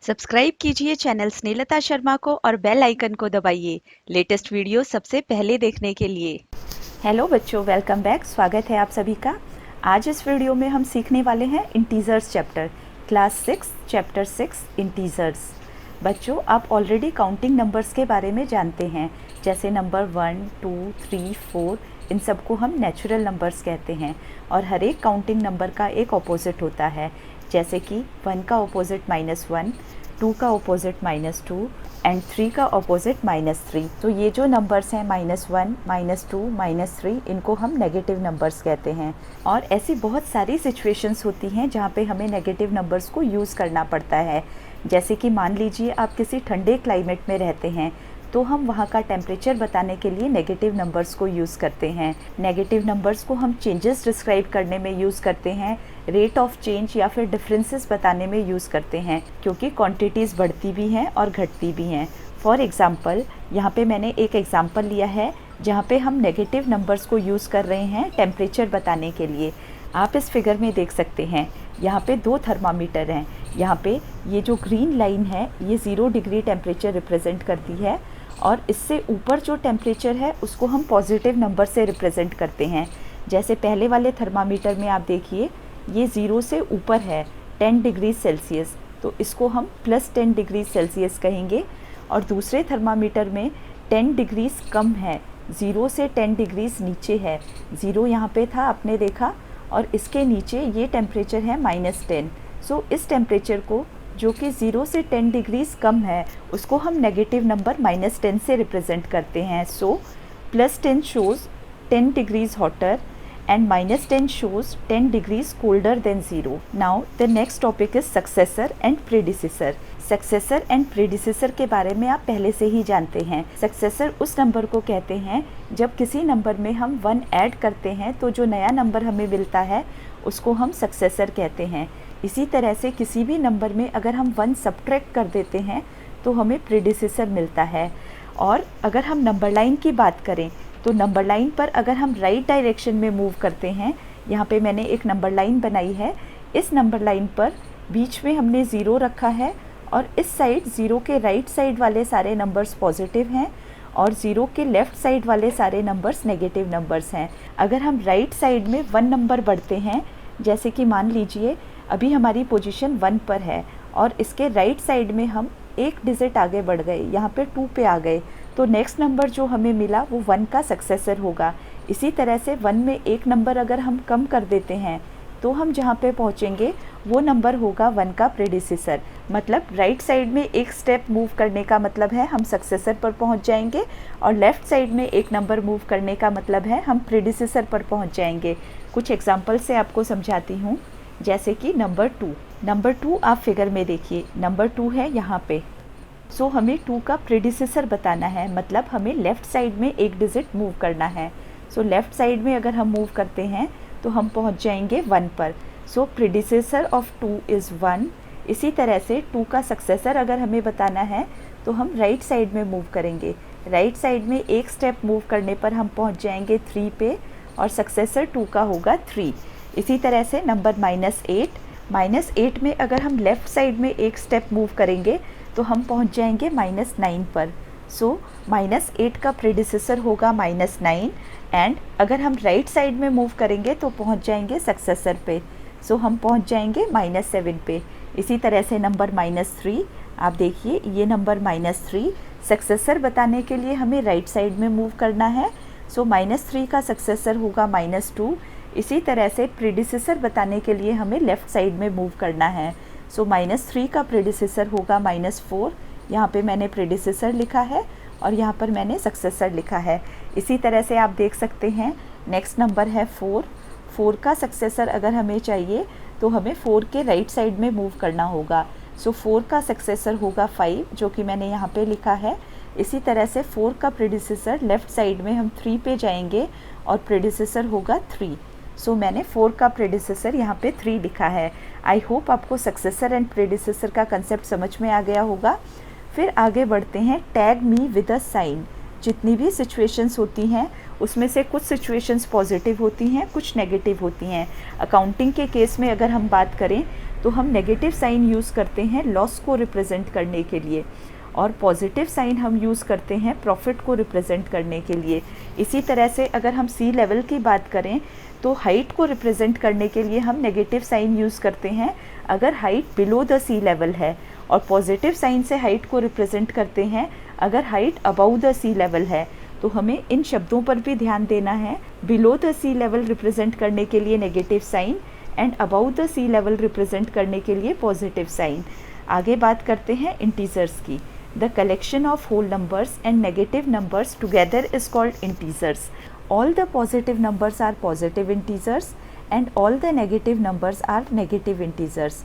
Subscribe कीजिए channel Snehlata Sharma को और बेल आइकन को दबाइए लेटेस्ट वीडियो सबसे पहले देखने के लिए। हेलो बच्चों, वेलकम बैक। स्वागत है आप सभी का। आज इस वीडियो में हम सीखने वाले हैं integers chapter, class 6 chapter 6 integers. बच्चों, आप ऑलरेडी काउंटिंग नंबर्स के बारे में जानते हैं, जैसे नंबर 1, 2, 3, 4, इन सबको हम नेचुरल नंबर्स कहते हैं। और हर एक काउंटिंग नंबर का एक ऑपोजिट होता है, जैसे कि 1 का ऑपोजिट -1, 2 का ऑपोजिट -2 एंड 3 का ऑपोजिट -3। तो ये जो नंबर्स हैं -1, -2, -3, इनको हम नेगेटिव नंबर्स कहते हैं। और ऐसी बहुत सारी सिचुएशंस होती हैं जहाँ पे हमें नेगेटिव नंबर्स को यूज़ करना पड़ता है। जैसे कि मान लीजिए आप किसी ठंडे क्लाइमेट में रहते हैं, तो हम वहाँ का टेम्परेचर बताने के लिए नेगेटिव नंबर्स को यूज़ करते हैं। नेगेटिव नंबर्स को हम चेंजेस डिस्क्राइब करने में यूज़ करते हैं, रेट ऑफ चेंज या फिर डिफरेंसेस बताने में यूज़ करते हैं, क्योंकि क्वांटिटीज़ बढ़ती भी हैं और घटती भी हैं। फॉर एग्ज़ाम्पल, यहाँ पे मैंने एक एग्ज़ाम्पल लिया है जहाँ पे हम नेगेटिव नंबर्स को यूज़ कर रहे हैं टेम्परेचर बताने के लिए। आप इस फिगर में देख सकते हैं, यहाँ पे 2 थर्मामीटर हैं। यहाँ पे ये जो ग्रीन लाइन है ये 0 डिग्री टेम्परेचर रिप्रेजेंट करती है, और इससे ऊपर जो टेम्परेचर है उसको हम पॉजिटिव नंबर से रिप्रेजेंट करते हैं। जैसे पहले वाले थर्मामीटर में आप देखिए, ये 0 से ऊपर है 10 डिग्री सेल्सियस, तो इसको हम +10 डिग्री सेल्सियस कहेंगे। और दूसरे थर्मामीटर में 10 डिग्रीज कम है, 0 से 10 डिग्रीज नीचे है। 0 यहाँ पे था, आपने देखा, और इसके नीचे ये टेम्परेचर है -10। सो इस टेम्परेचर को, जो कि 0 से 10 डिग्रीज कम है, उसको हम नेगेटिव नंबर -10 से रिप्रेजेंट करते हैं। सो +10 shows 10 degrees hotter and -10 shows 10 degrees colder than 0. Now the next topic is successor and predecessor. Successor and predecessor के बारे में आप पहले से ही जानते हैं। सक्सेसर उस नंबर को कहते हैं जब किसी नंबर में हम 1 ऐड करते हैं तो जो नया नंबर हमें मिलता है उसको हम सक्सेसर कहते हैं। इसी तरह से किसी भी नंबर में अगर हम 1 सब्ट्रैक्ट कर देते हैं तो हमें प्रेडिसेसर मिलता है। और अगर हम नंबर लाइन की बात करें तो नंबर लाइन पर अगर हम राइट डायरेक्शन में मूव करते हैं, यहाँ पे मैंने एक नंबर लाइन बनाई है, इस नंबर लाइन पर बीच में हमने 0 रखा है, और इस साइड 0 के राइट साइड वाले सारे नंबर्स पॉजिटिव हैं और 0 के लेफ़्ट साइड वाले सारे नंबर्स नेगेटिव नंबर्स हैं। अगर हम राइट साइड में 1 नंबर बढ़ते हैं, जैसे कि मान लीजिए अभी हमारी पोजीशन 1 पर है और इसके राइट साइड में हम एक डिजिट आगे बढ़ गए, यहाँ पे 2 पे आ गए, तो नेक्स्ट नंबर जो हमें मिला वो 1 का सक्सेसर होगा। इसी तरह से 1 में एक नंबर अगर हम कम कर देते हैं तो हम जहाँ पे पहुँचेंगे वो नंबर होगा 1 का प्रेडिसेसर। मतलब राइट साइड में एक स्टेप मूव करने का मतलब है हम सक्सेसर पर पहुँच जाएंगे, और लेफ़्ट साइड में एक नंबर मूव करने का मतलब है हम प्रेडिसेसर पर पहुँच जाएंगे। कुछ एग्जाम्पल से आपको समझाती हूँ, जैसे कि नंबर 2 आप फिगर में देखिए, नंबर 2 है यहाँ पे। सो हमें 2 का प्रेडिसेसर बताना है, मतलब हमें लेफ़्ट साइड में एक डिजिट मूव करना है। सो लेफ़्ट साइड में अगर हम मूव करते हैं तो हम पहुंच जाएंगे 1 पर। सो प्रेडिसेसर ऑफ 2 इज़ 1। इसी तरह से 2 का सक्सेसर अगर हमें बताना है तो हम राइट साइड में मूव करेंगे। राइट साइड में एक स्टेप मूव करने पर हम पहुंच जाएंगे 3 पे, और सक्सेसर 2 का होगा 3। इसी तरह से नंबर -8 में अगर हम लेफ़्ट साइड में एक स्टेप मूव करेंगे तो हम पहुंच जाएंगे -9 पर। सो -8 का प्रेडिसेसर होगा -9, एंड अगर हम राइट साइड में मूव करेंगे तो पहुंच जाएंगे सक्सेसर पे। सो हम पहुंच जाएंगे -7 पे। इसी तरह से नंबर -3, आप देखिए ये नंबर -3, सक्सेसर बताने के लिए हमें राइट साइड में मूव करना है। सो -3 का सक्सेसर होगा -2। इसी तरह से प्रेडिसेसर बताने के लिए हमें लेफ़्ट साइड में मूव करना है। सो -3 का प्रेडिसेसर होगा -4। यहाँ पे मैंने प्रेडिसेसर लिखा है और यहाँ पर मैंने सक्सेसर लिखा है। इसी तरह से आप देख सकते हैं, नेक्स्ट नंबर है 4 का सक्सेसर अगर हमें चाहिए तो हमें 4 के राइट साइड में मूव करना होगा। सो 4 का सक्सेसर होगा 5, जो कि मैंने यहाँ पे लिखा है। इसी तरह से 4 का प्रेडिसेसर लेफ़्ट साइड में हम 3 पे जाएंगे और प्रेडिसेसर होगा 3। सो मैंने 4 का प्रेडिसेसर यहाँ पे 3 लिखा है। आई होप आपको सक्सेसर एंड प्रेडिसेसर का कंसेप्ट समझ में आ गया होगा। फिर आगे बढ़ते हैं, tag me with a sign. जितनी भी सिचुएशंस होती हैं उसमें से कुछ सिचुएशंस पॉजिटिव होती हैं, कुछ नेगेटिव होती हैं। अकाउंटिंग के केस में अगर हम बात करें तो हम नेगेटिव साइन यूज़ करते हैं लॉस को रिप्रेजेंट करने के लिए, और पॉजिटिव साइन हम यूज़ करते हैं प्रॉफिट को रिप्रेजेंट करने के लिए। इसी तरह से अगर हम सी लेवल की बात करें तो हाइट को रिप्रेजेंट करने के लिए हम नेगेटिव साइन यूज़ करते हैं अगर height below the sea level है, और पॉजिटिव साइन से हाइट को रिप्रेजेंट करते हैं अगर height above the sea level है। तो हमें इन शब्दों पर भी ध्यान देना है। Below the sea level represent करने के लिए negative sign and above the sea level represent करने के लिए पॉजिटिव साइन। आगे बात करते हैं इंटीजर्स की। The collection of whole numbers and negative numbers together is called integers. All the positive numbers are positive integers and all the negative numbers are negative integers.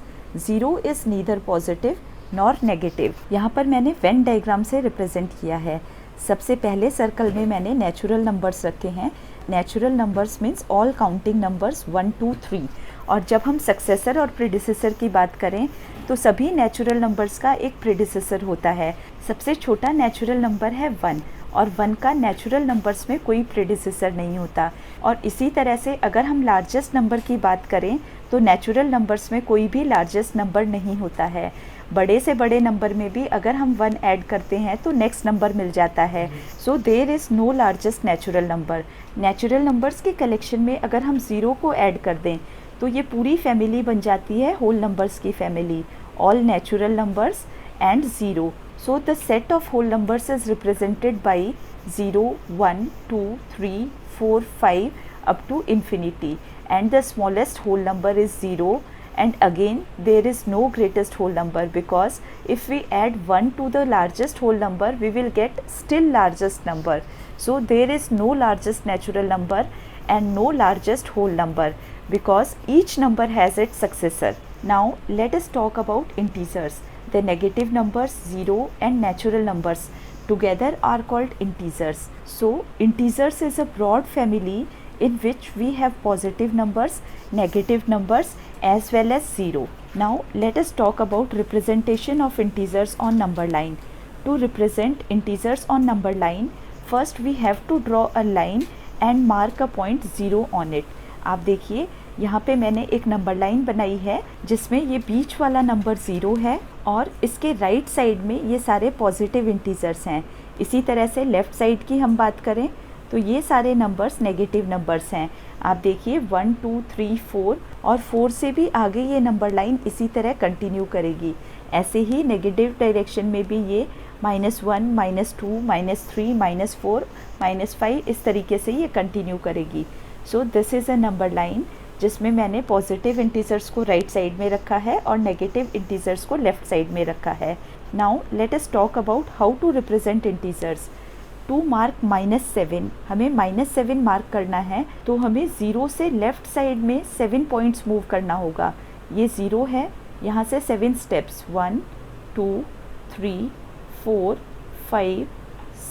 0 is neither positive nor negative. यहाँ पर मैंने Venn diagram से represent किया है। सबसे पहले circle में मैंने नेचुरल नंबर्स रखे हैं। Natural numbers means all counting numbers 1 2 3, और जब हम सक्सेसर और प्रीडिसेसर की बात करें तो सभी नेचुरल नंबर्स का एक प्रीडिसेसर होता है। सबसे छोटा नेचुरल नंबर है 1, और 1 का नेचुरल नंबर्स में कोई प्रीडिसेसर नहीं होता। और इसी तरह से अगर हम लार्जेस्ट नंबर की बात करें तो नेचुरल नंबर्स में कोई भी लार्जेस्ट नंबर नहीं होता है। बड़े से बड़े नंबर में भी अगर हम 1 ऐड करते हैं तो नेक्स्ट नंबर मिल जाता है। So there is no largest natural number. Natural numbers के कलेक्शन में अगर हम 0 को ऐड कर दें तो ये पूरी फैमिली बन जाती है होल नंबर्स की family, all natural numbers and 0। So the set of whole numbers is represented by 0, 1, 2, 3, 4, 5 up to infinity, and the smallest whole number is 0, and again there is no greatest whole number, because if we add 1 to the largest whole number we will get still largest number. So there is no largest natural number and no largest whole number, because each number has its successor. Now let us talk about integers. The negative numbers 0 and natural numbers together are called integers. So integers is a broad family in which we have positive numbers, negative numbers as well as 0. Now let us talk about representation of integers on number line. To represent integers on number line, first we have to draw a line and mark a point 0 on it. आप देखिए यहाँ पे मैंने एक number line बनाई है जिसमें ये बीच वाला नंबर 0 है और इसके राइट साइड में ये सारे पॉजिटिव इंटीजर्स हैं। इसी तरह से लेफ़्ट साइड की हम बात करें तो ये सारे नंबर्स नेगेटिव नंबर्स हैं। आप देखिए 1 2 3 4, और 4 से भी आगे ये नंबर लाइन इसी तरह कंटिन्यू करेगी। ऐसे ही नेगेटिव डायरेक्शन में भी ये -1 -2 -3 -4 -5 इस तरीके से ये कंटिन्यू करेगी। So this is a number line जिसमें मैंने पॉजिटिव इंटीजर्स को राइट साइड में रखा है और नेगेटिव इंटीजर्स को लेफ़्ट साइड में रखा है। Now let us talk about how to represent integers. To mark -7, हमें -7 मार्क करना है तो हमें 0 से लेफ़्ट साइड में 7 पॉइंट्स मूव करना होगा। ये 0 है, यहाँ से 7 स्टेप्स 1 2 3 4 5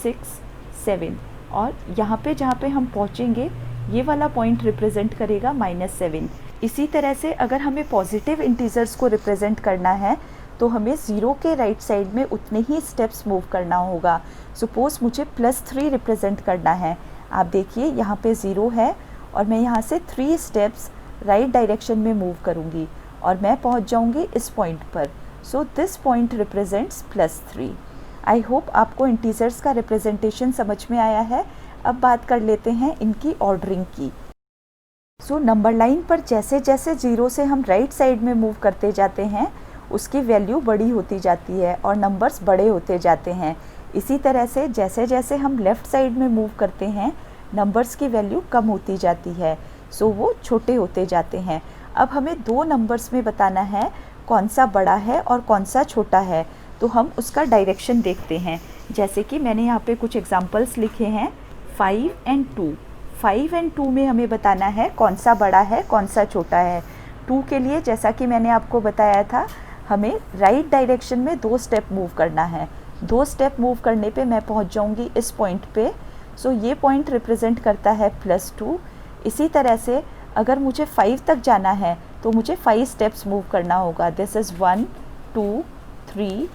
6 7, और यहाँ पे जहाँ पे हम पहुँचेंगे ये वाला पॉइंट रिप्रेजेंट करेगा -7। इसी तरह से अगर हमें पॉजिटिव इंटीजर्स को रिप्रेजेंट करना है तो हमें 0 के राइट साइड में उतने ही स्टेप्स मूव करना होगा। सपोज़ मुझे +3 रिप्रेजेंट करना है। आप देखिए यहाँ पे 0 है और मैं यहाँ से 3 स्टेप्स राइट डायरेक्शन में मूव करूँगी और मैं पहुँच जाऊँगी इस पॉइंट पर। So this point represents +3। I hope आपको इंटीजर्स का रिप्रेजेंटेशन समझ में आया है। अब बात कर लेते हैं इनकी ऑर्डरिंग की। सो नंबर लाइन पर जैसे जैसे 0 से हम राइट साइड में मूव करते जाते हैं उसकी वैल्यू बड़ी होती जाती है और नंबर्स बड़े होते जाते हैं। इसी तरह से जैसे जैसे हम लेफ़्ट साइड में मूव करते हैं नंबर्स की वैल्यू कम होती जाती है, सो वो छोटे होते जाते हैं। अब हमें 2 नंबर्स में बताना है कौन सा बड़ा है और कौन सा छोटा है, तो हम उसका डायरेक्शन देखते हैं। जैसे कि मैंने यहाँ पे कुछ एग्जांपल्स लिखे हैं 5 और 2। 5 और 2 में हमें बताना है कौन सा बड़ा है कौन सा छोटा है। 2 के लिए जैसा कि मैंने आपको बताया था हमें राइट डायरेक्शन में 2 स्टेप मूव करना है। 2 स्टेप मूव करने पे मैं पहुंच जाऊंगी इस पॉइंट पे। सो ये पॉइंट रिप्रेजेंट करता है +2। इसी तरह से अगर मुझे 5 तक जाना है तो मुझे 5 स्टेप्स मूव करना होगा। दिस इज़ 1 2 3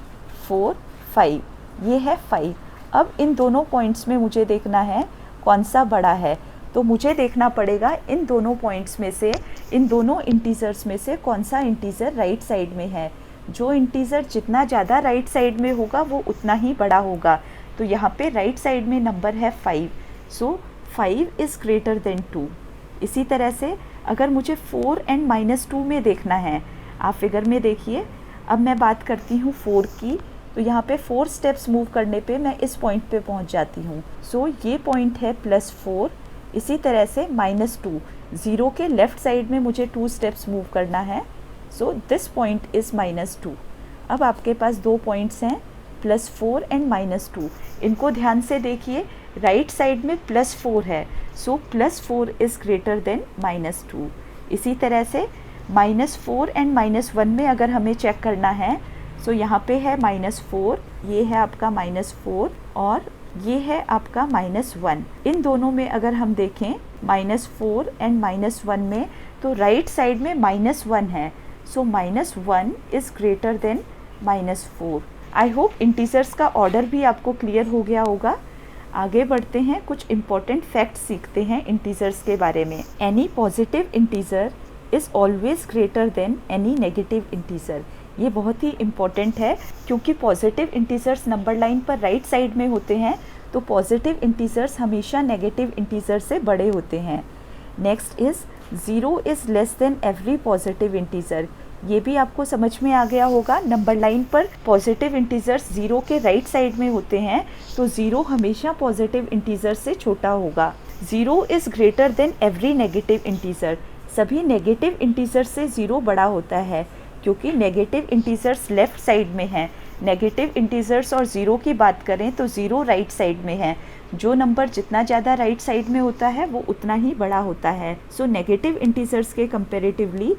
4 5, ये है 5। अब इन दोनों पॉइंट्स में मुझे देखना है कौन सा बड़ा है, तो मुझे देखना पड़ेगा इन दोनों पॉइंट्स में से, इन दोनों इंटीजर्स में से कौन सा इंटीजर राइट साइड में है। जो इंटीजर जितना ज़्यादा राइट साइड में होगा वो उतना ही बड़ा होगा। तो यहाँ पे राइट साइड में नंबर है 5, सो 5 इज़ ग्रेटर देन 2। इसी तरह से अगर मुझे 4 एंड -2 में देखना है, आप फिगर में देखिए, अब मैं बात करती हूँ 4 की, तो यहाँ पे 4 स्टेप्स मूव करने पे मैं इस पॉइंट पे पहुँच जाती हूँ। सो ये पॉइंट है +4। इसी तरह से -2, 0 के लेफ़्ट साइड में मुझे 2 स्टेप्स मूव करना है, सो दिस पॉइंट इज़ -2। अब आपके पास 2 पॉइंट्स हैं, +4 एंड -2। इनको ध्यान से देखिए, राइट साइड में +4 है, सो +4 इज़ ग्रेटर देन -2। इसी तरह से -4 एंड -1 में अगर हमें चेक करना है, सो यहाँ पे है -4, ये है आपका -4 और ये है आपका -1। इन दोनों में अगर हम देखें -4 एंड -1 में, तो राइट साइड में -1 है, सो -1 is greater than -4। I hope integers का ऑर्डर भी आपको क्लियर हो गया होगा। आगे बढ़ते हैं, कुछ इम्पोर्टेंट फैक्ट्स सीखते हैं इंटीजर्स के बारे में। Any positive integer is always greater than any negative integer. ये बहुत ही इम्पॉर्टेंट है, क्योंकि पॉजिटिव इंटीजर्स नंबर लाइन पर राइट साइड में होते हैं, तो पॉजिटिव इंटीजर्स हमेशा नेगेटिव इंटीजर से बड़े होते हैं। Next is 0 is less than every positive integer. ये भी आपको समझ में आ गया होगा, नंबर लाइन पर पॉजिटिव इंटीजर्स 0 के राइट साइड में होते हैं, तो 0 हमेशा पॉजिटिव इंटीजर से छोटा होगा। 0 is greater than every negative integer. सभी नेगेटिव इंटीजर से 0 बड़ा होता है, क्योंकि नेगेटिव इंटीजर्स लेफ़्ट साइड में हैं। नेगेटिव इंटीजर्स और 0 की बात करें तो 0 राइट साइड में है। जो नंबर जितना ज़्यादा राइट साइड में होता है वो उतना ही बड़ा होता है। सो नेगेटिव इंटीजर्स के comparatively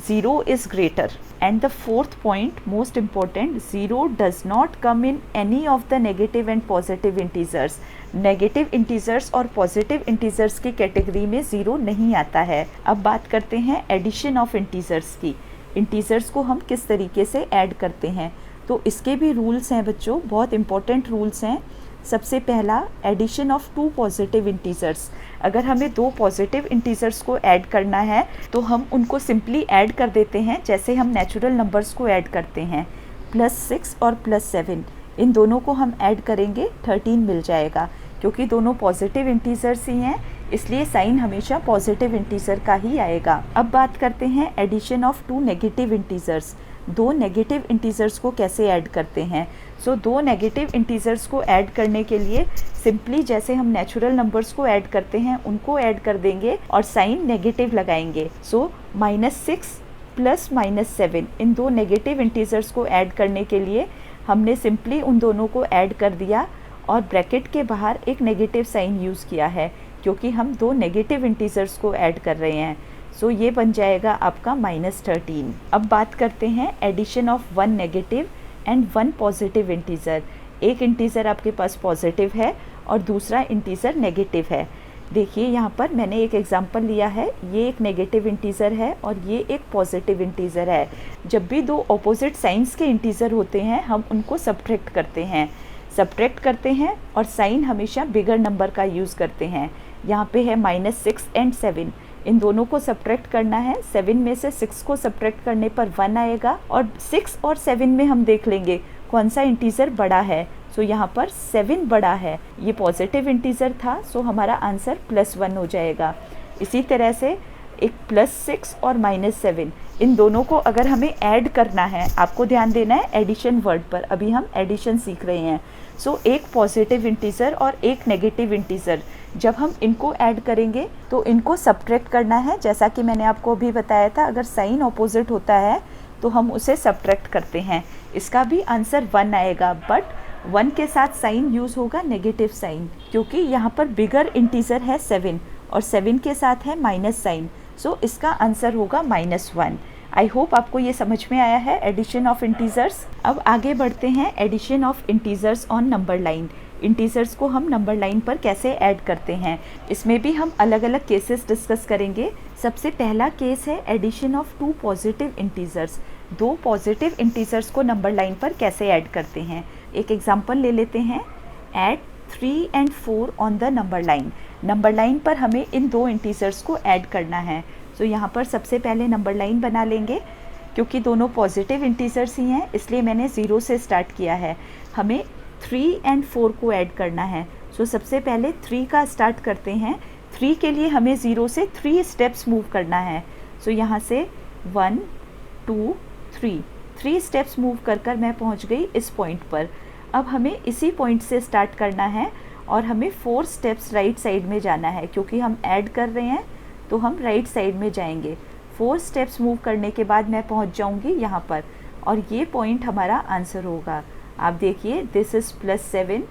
0 is greater. And the fourth point, most important, 0 does not come in any of the negative and positive integers. Negative integers और पॉजिटिव इंटीजर्स की कैटेगरी में 0 नहीं आता है। अब बात करते हैं एडिशन ऑफ इंटीजर्स की। इंटीजर्स को हम किस तरीके से ऐड करते हैं, तो इसके भी रूल्स हैं बच्चों, बहुत इंपॉर्टेंट रूल्स हैं। सबसे पहला, एडिशन ऑफ 2 पॉजिटिव इंटीजर्स। अगर हमें 2 पॉजिटिव इंटीजर्स को ऐड करना है तो हम उनको सिंपली ऐड कर देते हैं, जैसे हम नेचुरल नंबर्स को ऐड करते हैं। +6 और +7, इन दोनों को हम ऐड करेंगे, 13 मिल जाएगा। क्योंकि दोनों पॉजिटिव इंटीजर्स ही हैं, इसलिए साइन हमेशा पॉजिटिव इंटीजर का ही आएगा। अब बात करते हैं addition of 2 negative integers. 2 negative integers को कैसे ऐड करते हैं। सो 2 नेगेटिव इंटीजर्स को ऐड करने के लिए सिंपली जैसे हम नेचुरल नंबर्स को ऐड करते हैं उनको ऐड कर देंगे और साइन नेगेटिव लगाएंगे। सो -6 + -7, इन 2 नेगेटिव इंटीजर्स को ऐड करने के लिए हमने सिंपली उन दोनों को ऐड कर दिया और ब्रैकेट के बाहर एक नेगेटिव साइन यूज़ किया है, क्योंकि हम 2 नेगेटिव इंटीजर्स को ऐड कर रहे हैं। सो ये बन जाएगा आपका -13। अब बात करते हैं addition of 1 negative and 1 positive integer. एक इंटीजर आपके पास पॉजिटिव है और दूसरा इंटीजर नेगेटिव है। देखिए यहाँ पर मैंने एक एग्जांपल लिया है, ये एक नेगेटिव इंटीजर है और ये एक पॉजिटिव इंटीजर है। जब भी 2 ऑपोजिट साइंस के इंटीजर होते हैं हम उनको सब्ट्रैक्ट करते हैं और साइन हमेशा बिगर नंबर का यूज़ करते हैं। यहाँ पे है -6 एंड 7, इन दोनों को सब्ट्रैक्ट करना है। 7 में से 6 को सब्ट्रैक्ट करने पर 1 आएगा और 6 और 7 में हम देख लेंगे कौन सा इंटीजर बड़ा है। सो यहाँ पर 7 बड़ा है, ये पॉजिटिव इंटीजर था, सो हमारा आंसर +1 हो जाएगा। इसी तरह से एक +6 और -7, इन दोनों को अगर हमें ऐड करना है, आपको ध्यान देना है एडिशन वर्ड पर, अभी हम एडिशन सीख रहे हैं। सो एक पॉजिटिव इंटीजर और एक नेगेटिव इंटीजर, जब हम इनको ऐड करेंगे तो इनको सब्ट्रैक्ट करना है। जैसा कि मैंने आपको अभी बताया था, अगर साइन ऑपोजिट होता है तो हम उसे सब्ट्रैक्ट करते हैं। इसका भी आंसर 1 आएगा, बट 1 के साथ साइन यूज़ होगा नेगेटिव साइन, क्योंकि यहाँ पर बिगर इंटीजर है 7 और 7 के साथ है माइनस साइन। सो इसका आंसर होगा -1। आई होप आपको ये समझ में आया है एडिशन ऑफ इंटीजर्स। अब आगे बढ़ते हैं addition of integers on number line. Integers को हम नंबर लाइन पर कैसे ऐड करते हैं, इसमें भी हम अलग अलग केसेस डिस्कस करेंगे। सबसे पहला केस है addition of 2 positive integers. 2 positive integers को नंबर लाइन पर कैसे ऐड करते हैं, एक एग्जांपल ले लेते हैं। Add 3 and 4 on the number line. Number line पर हमें इन दो इंटीजर्स को ऐड करना है। सो यहाँ पर सबसे पहले नंबर लाइन बना लेंगे। क्योंकि दोनों पॉजिटिव इंटीजर्स ही हैं इसलिए मैंने 0 से स्टार्ट किया है। हमें 3 and 4 को ऐड करना है। सो सबसे पहले 3 का स्टार्ट करते हैं। 3 के लिए हमें 0 से 3 स्टेप्स मूव करना है। सो यहाँ से 1 2 3 स्टेप्स मूव कर मैं पहुँच गई इस पॉइंट पर। अब हमें इसी पॉइंट से स्टार्ट करना है और हमें 4 स्टेप्स राइट साइड में जाना है। क्योंकि हम ऐड कर रहे हैं तो हम राइट साइड में जाएंगे। 4 स्टेप्स मूव करने के बाद मैं पहुंच जाऊंगी यहाँ पर और ये पॉइंट हमारा आंसर होगा। आप देखिए दिस इज़ +7।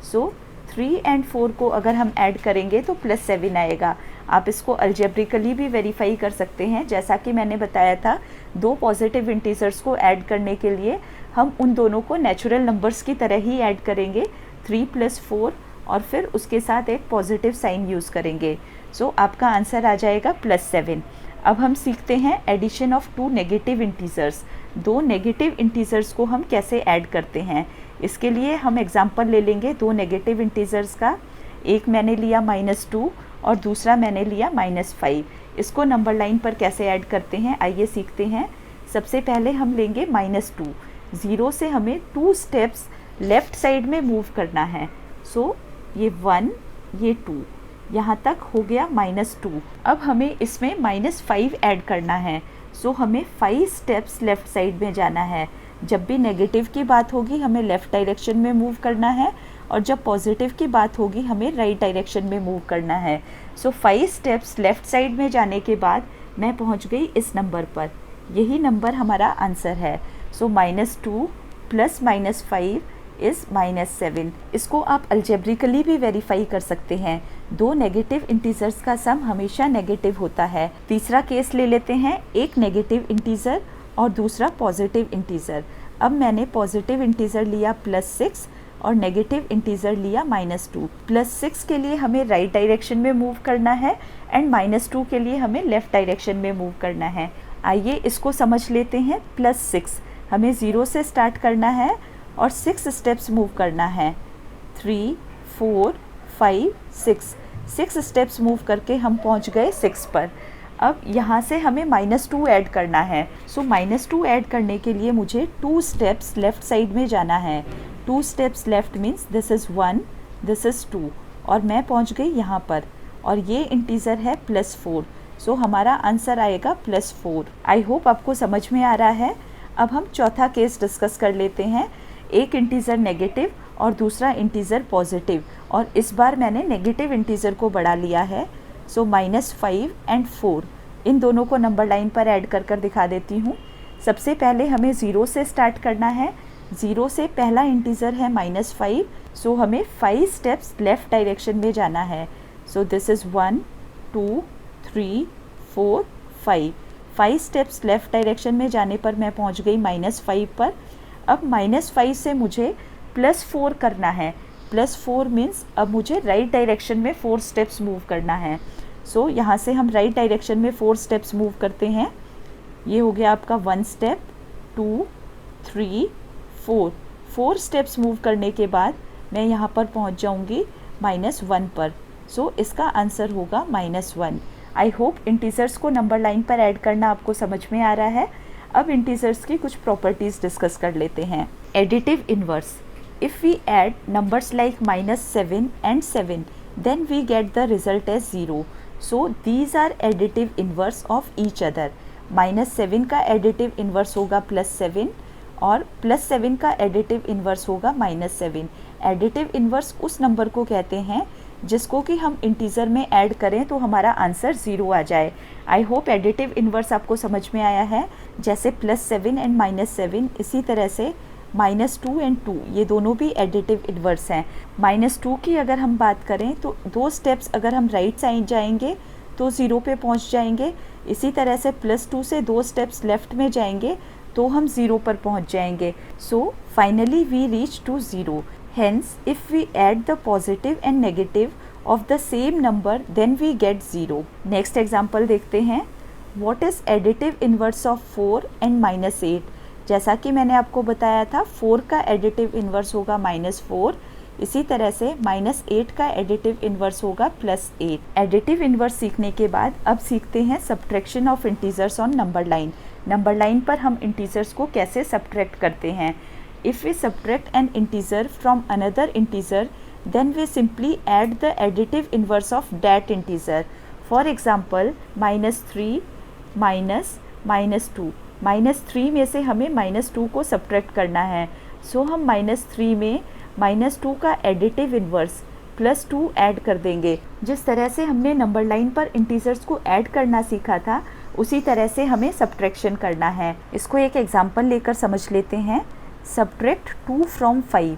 सो 3 and 4 को अगर हम ऐड करेंगे तो +7 आएगा। आप इसको अलजेब्रिकली भी वेरीफाई कर सकते हैं। जैसा कि मैंने बताया था, दो पॉजिटिव इंटीजर्स को ऐड करने के लिए हम उन दोनों को नेचुरल नंबर्स की तरह ही ऐड करेंगे, 3 + 4, और फिर उसके साथ एक पॉजिटिव साइन यूज़ करेंगे। सो आपका आंसर आ जाएगा +7। अब हम सीखते हैं addition of 2 negative integers. 2 negative integers को हम कैसे ऐड करते हैं। इसके लिए हम एग्जांपल ले लेंगे 2 नेगेटिव इंटीजर्स का। एक मैंने लिया -2 और दूसरा मैंने लिया -5। इसको नंबर लाइन पर कैसे ऐड करते हैं आइए सीखते हैं। सबसे पहले हम लेंगे -2। 0 से हमें 2 स्टेप्स लेफ़्ट साइड में मूव करना है। सो ये 1 ये 2 यहाँ तक हो गया -2। अब हमें इसमें -5 ऐड करना है। सो हमें 5 स्टेप्स लेफ़्ट साइड में जाना है। जब भी नेगेटिव की बात होगी हमें लेफ़्ट डायरेक्शन में मूव करना है और जब पॉजिटिव की बात होगी हमें राइट डायरेक्शन में मूव करना है। सो 5 स्टेप्स लेफ़्ट साइड में जाने के बाद मैं पहुंच गई इस नंबर पर। यही नंबर हमारा आंसर है। सो -2 + -5 इज़ -7। इसको आप अलजेब्रिकली भी वेरीफाई कर सकते हैं। 2 नेगेटिव इंटीजर्स का सम हमेशा नेगेटिव होता है। तीसरा केस ले लेते हैं, एक नेगेटिव इंटीजर और दूसरा पॉजिटिव इंटीजर। अब मैंने पॉजिटिव इंटीजर लिया +6 और नेगेटिव इंटीजर लिया -2। +6 के लिए हमें राइट डायरेक्शन में मूव करना है एंड -2 के लिए हमें लेफ़्ट डायरेक्शन में मूव करना है। आइए इसको समझ लेते हैं। +6 हमें 0 से स्टार्ट करना है और 6 स्टेप्स मूव करना है। 3 4 5 6 स्टेप्स मूव करके हम पहुंच गए 6 पर। अब यहाँ से हमें -2 ऐड करना है। सो -2 ऐड करने के लिए मुझे 2 स्टेप्स लेफ़्ट साइड में जाना है। 2 steps left means this is 1 this is 2 और मैं पहुँच गई यहाँ पर और ये इंटीज़र है +4। सो हमारा आंसर आएगा +4। आई होप आपको समझ में आ रहा है। अब हम चौथा केस डिस्कस कर लेते हैं। एक इंटीज़र नेगेटिव और दूसरा इंटीज़र पॉजिटिव और इस बार मैंने नेगेटिव इंटीज़र को बढ़ा लिया है। सो -5 and 4 इन दोनों को नंबर लाइन पर ऐड कर दिखा देती हूँ। सबसे पहले हमें 0 से स्टार्ट करना है। 0 से पहला इंटीज़र है -5। सो हमें 5 स्टेप्स लेफ़्ट डायरेक्शन में जाना है। सो this is 1 2 3 4 5। 5 steps left direction में जाने पर मैं पहुँच गई -5 पर। अब -5 से मुझे +4 करना है। +4 मीन्स अब मुझे राइट डायरेक्शन में 4 स्टेप्स मूव करना है। सो यहाँ से हम राइट डायरेक्शन में 4 स्टेप्स मूव करते हैं। ये हो गया आपका 1 स्टेप 2 3 4। 4 स्टेप्स मूव करने के बाद मैं यहाँ पर पहुँच जाऊँगी -1 पर। सो इसका आंसर होगा -1। आई होप इंटीजर्स को नंबर लाइन पर ऐड करना आपको समझ में आ रहा है। अब इंटीजर्स की कुछ प्रॉपर्टीज़ डिस्कस कर लेते हैं। Additive inverse. If we add numbers like -7 and 7 then we get the result as 0. So these are additive inverse of each other. -7 का एडिटिव इन्वर्स होगा +7 और +7 का एडिटिव इन्वर्स होगा -7। एडिटिव इन्वर्स उस नंबर को कहते हैं जिसको कि हम इंटीज़र में ऐड करें तो हमारा आंसर 0 आ जाए। आई होप एडिटिव इन्वर्स आपको समझ में आया है। जैसे +7 and -7 इसी तरह से -2 and 2 ये दोनों भी एडिटिव इन्वर्स हैं। -2 की अगर हम बात करें तो 2 स्टेप्स अगर हम राइट साइड जाएंगे तो 0 पे पहुंच जाएंगे। इसी तरह से +2 से 2 स्टेप्स लेफ़्ट में जाएंगे तो हम 0 पर पहुंच जाएंगे। So finally we reach to 0। Hence, if we add the positive and negative of the same number, then we get 0. Next example देखते हैं। What is additive inverse of 4 and -8? जैसा कि मैंने आपको बताया था 4 का एडिटिव इन्वर्स होगा -4। इसी तरह से -8 का एडिटिव इन्वर्स होगा +8। एडिटिव इन्वर्स सीखने के बाद अब सीखते हैं subtraction of integers on number line. Number line पर हम इंटीजर्स को कैसे सब्ट्रैक्ट करते हैं। If we subtract an integer from another integer then we simply add the additive inverse of that integer. For example, -3 -2, -3 में से हमें -2 को सब्ट्रैक्ट करना है। सो हम -3 में -2 का एडिटिव इन्वर्स +2 ऐड कर देंगे। जिस तरह से हमने नंबर लाइन पर इंटीजर्स को ऐड करना सीखा था उसी तरह से हमें सब्ट्रैक्शन करना है। इसको एक एग्जांपल लेकर समझ लेते हैं। Subtract 2 from 5।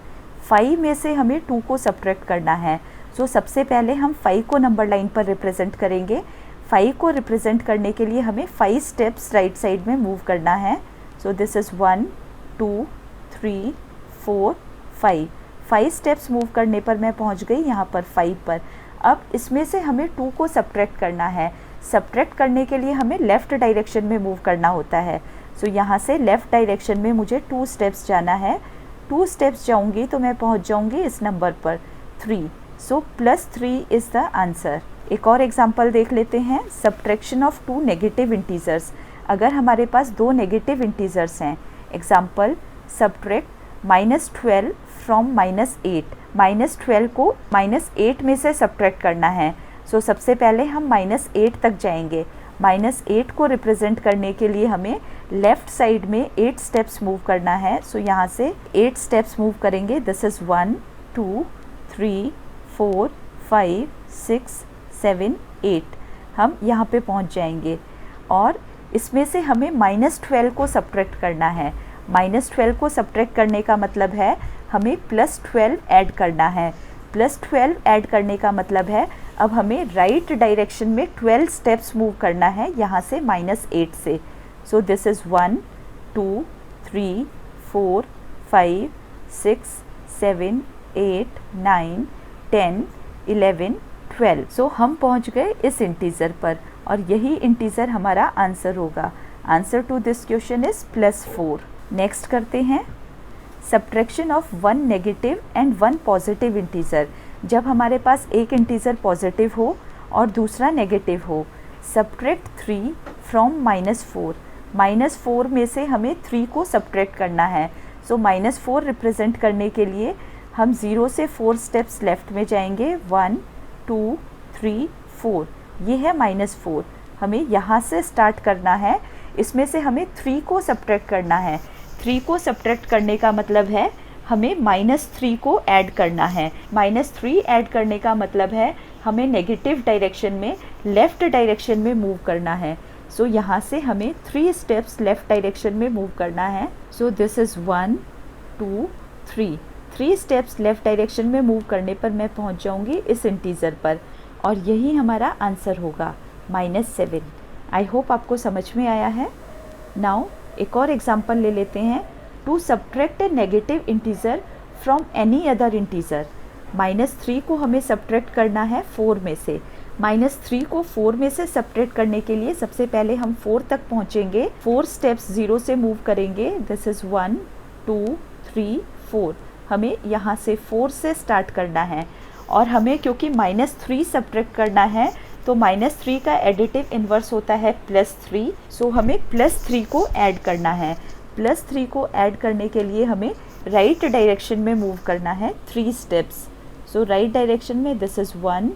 5 में से हमें 2 को सब्ट्रैक्ट करना है। सो सबसे पहले हम 5 को नंबर लाइन पर रिप्रेजेंट करेंगे। 5 को रिप्रेजेंट करने के लिए हमें 5 स्टेप्स राइट साइड में मूव करना है। सो दिस इज़ 1 2 3 4 5। 5 स्टेप्स मूव करने पर मैं पहुंच गई यहाँ पर 5 पर। अब इसमें से हमें 2 को सब्ट्रैक्ट करना है। सब्ट्रैक्ट करने के लिए हमें लेफ़्ट डायरेक्शन में मूव करना होता है। सो यहाँ से लेफ़्ट डायरेक्शन में मुझे 2 स्टेप्स जाना है। 2 स्टेप्स जाऊंगी तो मैं पहुंच जाऊंगी इस नंबर पर 3। सो +3 इज़ द आंसर। एक और एग्जांपल देख लेते हैं। Subtraction of 2 negative integers. अगर हमारे पास 2 नेगेटिव इंटीजर्स हैं, एग्जांपल सब्ट्रैक्ट -12 फ्रॉम -8। -12 को -8 में से सब्ट्रैक्ट करना है। सो सबसे पहले हम -8 तक जाएंगे। -8 को रिप्रेजेंट करने के लिए हमें लेफ़्ट साइड में 8 स्टेप्स मूव करना है। सो यहाँ से 8 स्टेप्स मूव करेंगे। This is 1 2 3 4 5 6 7 8। हम यहाँ पे पहुँच जाएंगे और इसमें से हमें -12 को सब्ट्रैक्ट करना है। -12 को सब्ट्रैक्ट करने का मतलब है हमें +12 ऐड करना है। +12 ऐड करने का मतलब है अब हमें राइट डायरेक्शन में 12 स्टेप्स मूव करना है यहाँ से -8 से। सो दिस इज़ 1 2 3 4 5 6 7 8 9 10 11 12। सो हम पहुँच गए इस इंटीजर पर और यही इंटीजर हमारा आंसर होगा। Answer to this question is +4। Next करते हैं subtraction of 1 negative and 1 positive integer. जब हमारे पास एक इंटीजर पॉजिटिव हो और दूसरा नेगेटिव हो। Subtract 3 from -4। -4 में से हमें 3 को सब्ट्रैक्ट करना है। सो -4 रिप्रेजेंट करने के लिए हम 0 से 4 स्टेप्स लेफ़्ट में जाएंगे। 1 2 3 4। ये है -4। हमें यहाँ से स्टार्ट करना है। इसमें से हमें 3 को सब्ट्रैक्ट करना है। 3 को सब्ट्रैक्ट करने का मतलब है हमें -3 को ऐड करना है। -3 ऐड करने का मतलब है हमें नेगेटिव डायरेक्शन में लेफ़्ट डायरेक्शन में मूव करना है। सो यहाँ से हमें 3 स्टेप्स लेफ़्ट डायरेक्शन में मूव करना है। सो this is 1 2 3। 3 steps left direction में मूव करने पर मैं पहुँच जाऊँगी इस इंटीजर पर और यही हमारा आंसर होगा -7। आई होप आपको समझ में आया है। नाउ एक और एग्जांपल ले लेते हैं। To subtract a negative integer from any other integer. -3 को हमें सब्ट्रैक्ट करना है 4 में से। -3 को 4 में से सब्ट्रैक्ट करने के लिए सबसे पहले हम 4 तक पहुँचेंगे। 4 स्टेप्स 0 से मूव करेंगे। This is 1 2 3 4। हमें यहाँ से 4 से स्टार्ट करना है और हमें क्योंकि -3 सब्ट्रैक्ट करना है तो -3 का एडिटिव इन्वर्स होता है +3। सो हमें +3 को ऐड करना है। +3 को ऐड करने के लिए हमें राइट डायरेक्शन में मूव करना है 3 स्टेप्स। सो राइट डायरेक्शन में दिस इज़ 1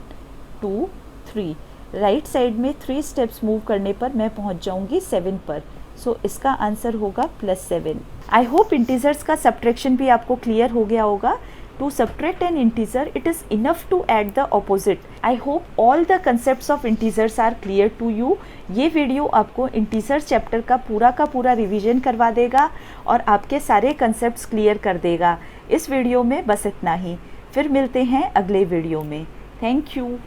2 3। राइट साइड में 3 स्टेप्स मूव करने पर मैं पहुंच जाऊंगी 7 पर। सो इसका आंसर होगा +7। आई होप इंटीजर्स का सब्ट्रैक्शन भी आपको क्लियर हो गया होगा। To subtract an integer, it is enough to add the opposite. I hope all the concepts of integers are clear to you. ये वीडियो आपको इंटीजर्स चैप्टर का पूरा रिवीजन करवा देगा और आपके सारे कंसेप्ट्स क्लियर कर देगा। इस वीडियो में बस इतना ही। फिर मिलते हैं अगले वीडियो में। Thank you.